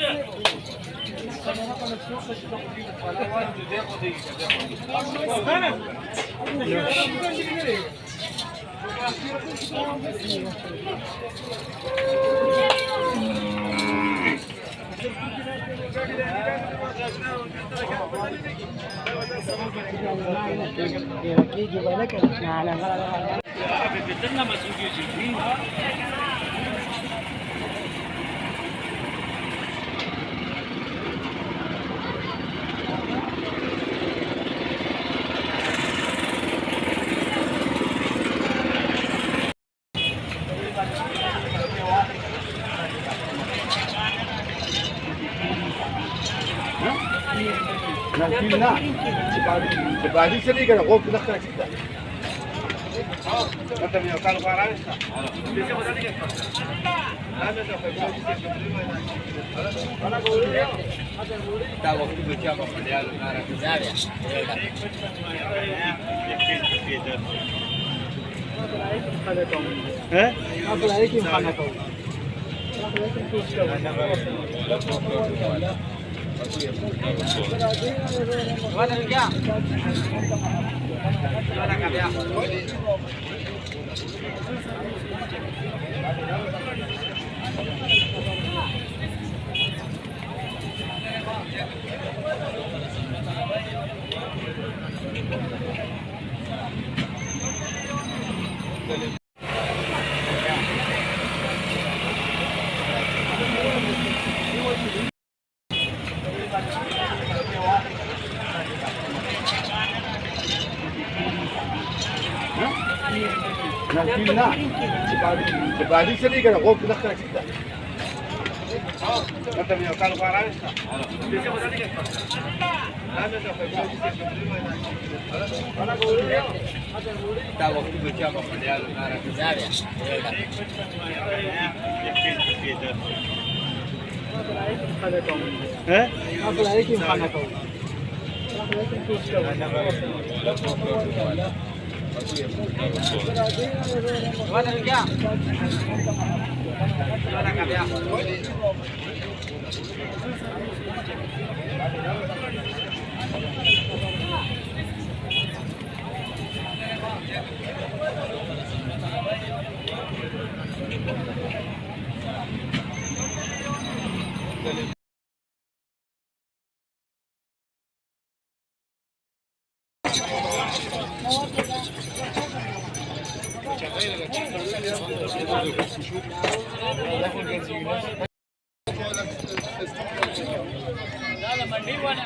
لا بعدين سنة كده قوم تدخل كده انت من يوكل قرارك انا بقول له ده وقت بيجي ابو مليار نار زاويه ها اقول عليك امكانك Mana क्या? Mana क्या क्या? لا بعدين سنة كده قوم تدخل كده انت من يوكل قرارك انا بقول له ده وقت بيجي ابو مليار نار زاويه ها اقول عليك امكانك Mana क्या? Mana क्या?